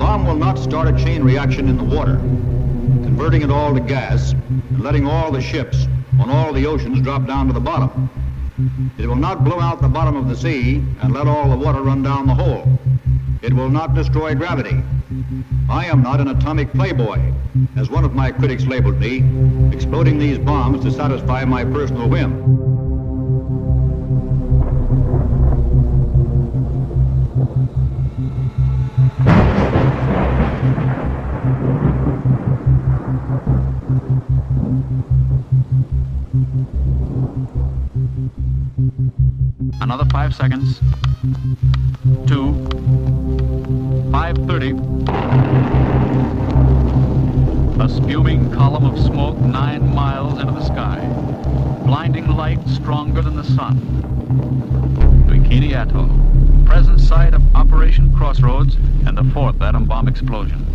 bomb will not start a chain reaction in the water, converting it all to gas and letting all the ships on all the oceans drop down to the bottom. It will not blow out the bottom of the sea and let all the water run down the hole. It will not destroy gravity. I am not an atomic playboy, as one of my critics labeled me, exploding these bombs to satisfy my personal whim. Another 5 seconds. 2. 5:30. A spewing column of smoke 9 miles into the sky. Blinding light stronger than the sun. Bikini Atoll, present site of Operation Crossroads and the 4th atom bomb explosion.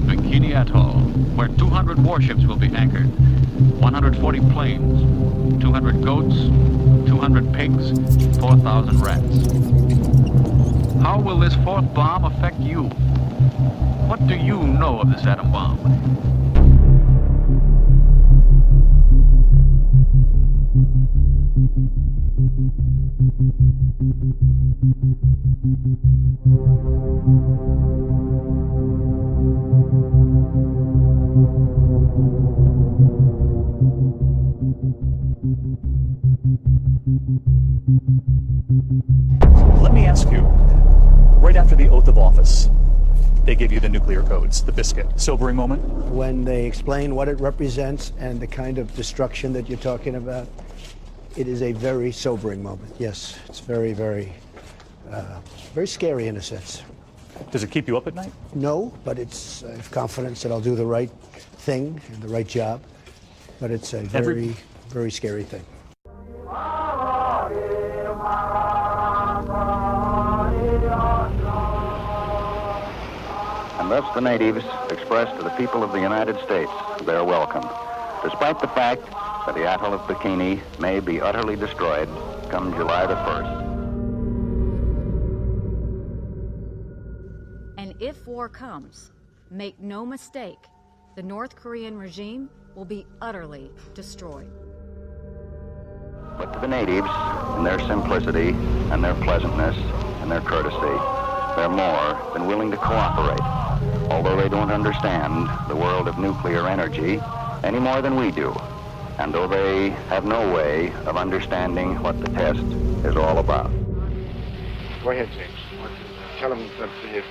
Bikini Atoll, where 200 warships will be anchored, 140 planes, 200 goats, 200 pigs, 4,000 rats. How will this 4th bomb affect you? What do you know of this atom bomb? Let me ask you, right after the oath of office, they give you the nuclear codes, the biscuit. Sobering moment? When they explain what it represents and the kind of destruction that you're talking about, it is a very sobering moment. Yes, it's very, very scary in a sense. Does it keep you up at night? No, but I have confidence that I'll do the right thing and the right job. But it's a very, very scary thing. And thus the natives express to the people of the United States their welcome, despite the fact that the atoll of Bikini may be utterly destroyed come July the 1st. And if war comes, make no mistake, the North Korean regime will be utterly destroyed. But to the natives, in their simplicity and their pleasantness and their courtesy, they're more than willing to cooperate, although they don't understand the world of nuclear energy any more than we do, and though they have no way of understanding what the test is all about. Go ahead, James. Tell them that the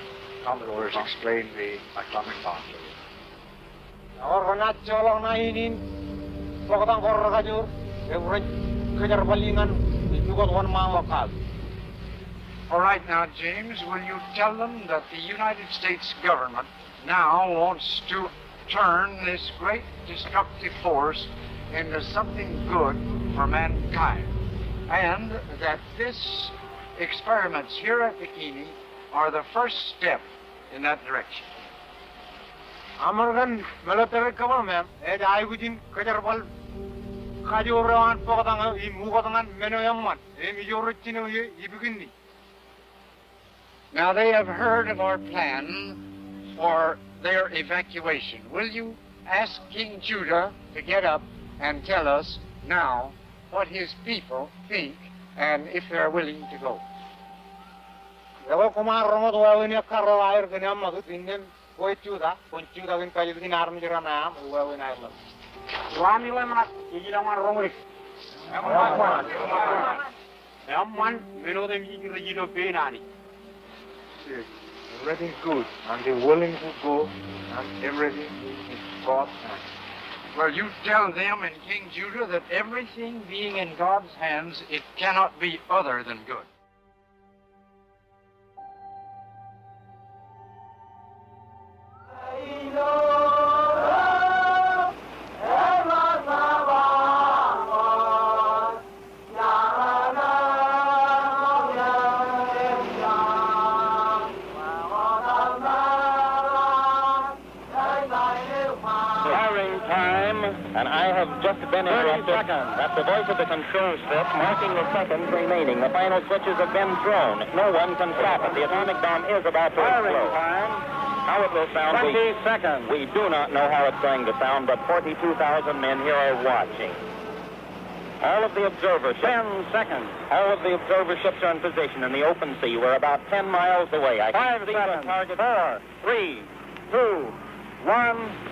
Commodores explain the atomic bomb. All right, now, James, will you tell them that the United States government now wants to turn this great destructive force into something good for mankind, and that this experiments here at Bikini are the first step in that direction? American military government had I within Kajarwal Kajoran Pogadanga, Mugadan, Menoyaman, Emioricino, Ibigini. Now, they have heard of our plan for their evacuation. Will you ask King Judah to get up and tell us now what his people think and if they're willing to go? Everything good, and they're willing to go, and everything is God's hand. Well, you tell them and King Judah that everything being in God's hands, it cannot be other than good. And I have just been interrupted. 30 seconds. That's the voice of the control strip marking the seconds remaining. The final switches have been thrown. No one can stop it. The atomic bomb is about to explode. how it will sound. 20 seconds. We do not know how it's going to sound, but 42,000 men here are watching. All of the observer ships. 10 seconds. All of the observer ships are in position in the open sea. We're about 10 miles away. I 5 can see the seconds. target. 4, 3, 2, 1.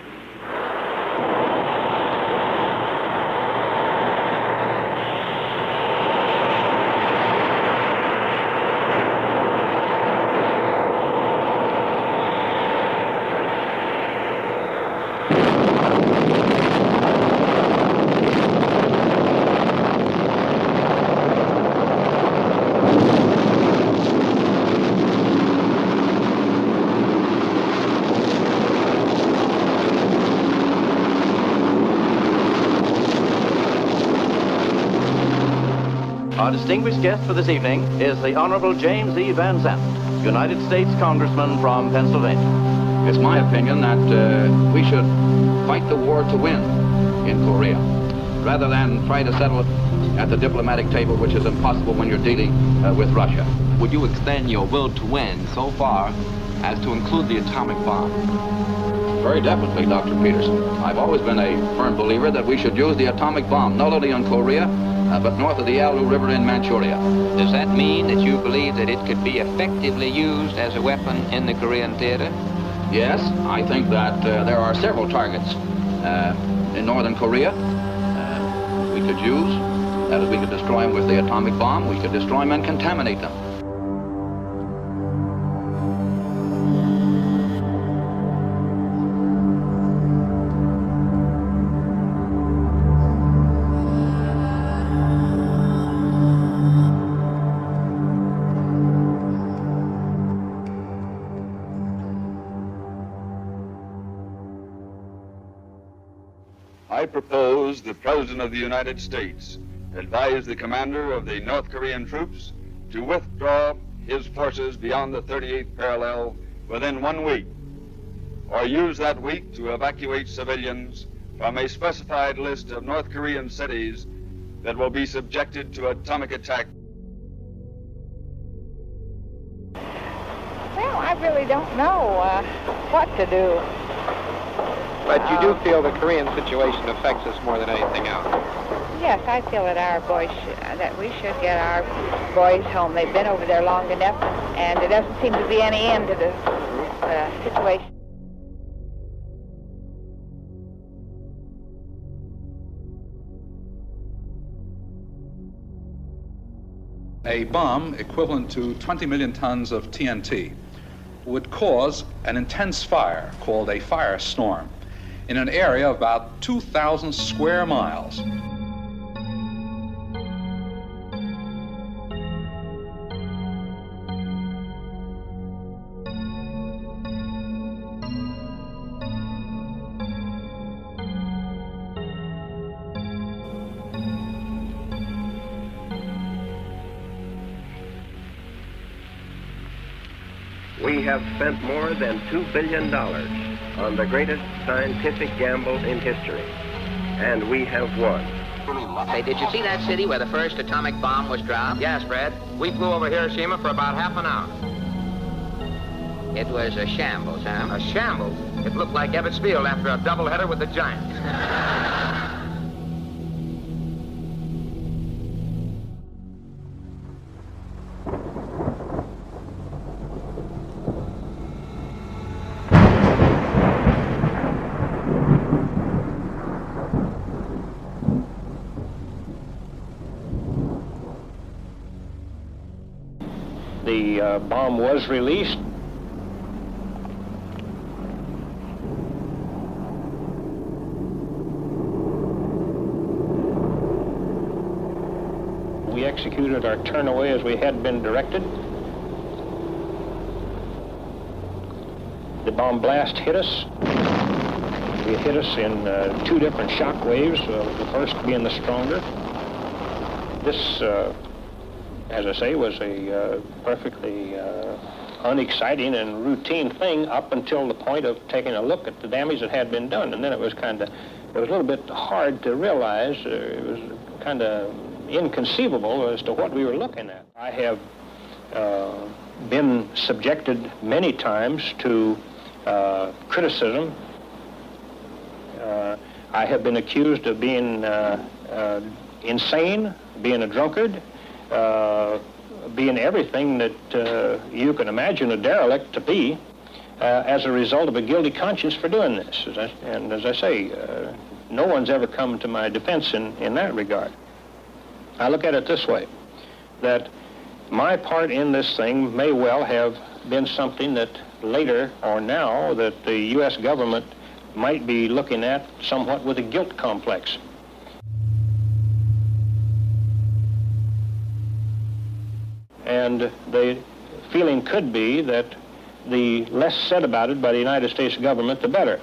Our distinguished guest for this evening is the Honorable James E. Van Zandt, United States Congressman from Pennsylvania. It's my opinion that we should fight the war to win in Korea, rather than try to settle it at the diplomatic table, which is impossible when you're dealing with Russia. Would you extend your will to win so far as to include the atomic bomb? Very definitely, Dr. Peterson. I've always been a firm believer that we should use the atomic bomb, not only on Korea, but north of the Yalu River in Manchuria. Does that mean that you believe that it could be effectively used as a weapon in the Korean theater? Yes, I think that there are several targets in northern Korea we could use. That is, we could destroy them with the atomic bomb. We could destroy them and contaminate them. I propose the President of the United States advise the commander of the North Korean troops to withdraw his forces beyond the 38th parallel within 1 week, or use that week to evacuate civilians from a specified list of North Korean cities that will be subjected to atomic attack. Well, I really don't know what to do. But you do feel the Korean situation affects us more than anything else? Yes, I feel that our boys that we should get our boys home. They've been over there long enough, and there doesn't seem to be any end to the situation. A bomb equivalent to 20 million tons of TNT would cause an intense fire called a firestorm in an area of about 2,000 square miles. We have spent more than $2 billion on the greatest scientific gamble in history, and we have won. Say, did you see that city where the first atomic bomb was dropped? Yes, Fred. We flew over Hiroshima for about half an hour. It was a shambles, huh? A shambles. It looked like Ebbets Field after a doubleheader with the Giants. The bomb was released. We executed our turn away as we had been directed. The bomb blast hit us. It hit us in 2 different shock waves, the first being the stronger. This as I say, was a perfectly unexciting and routine thing up until the point of taking a look at the damage that had been done. And then it was a little bit hard to realize. It was kind of inconceivable as to what we were looking at. I have been subjected many times to criticism. I have been accused of being insane, being a drunkard, being everything that you can imagine a derelict to be as a result of a guilty conscience for doing this. And as I say, no one's ever come to my defense in that regard. I look at it this way, that my part in this thing may well have been something that later or now that the U.S. government might be looking at somewhat with a guilt complex. And the feeling could be that the less said about it by the United States government, the better.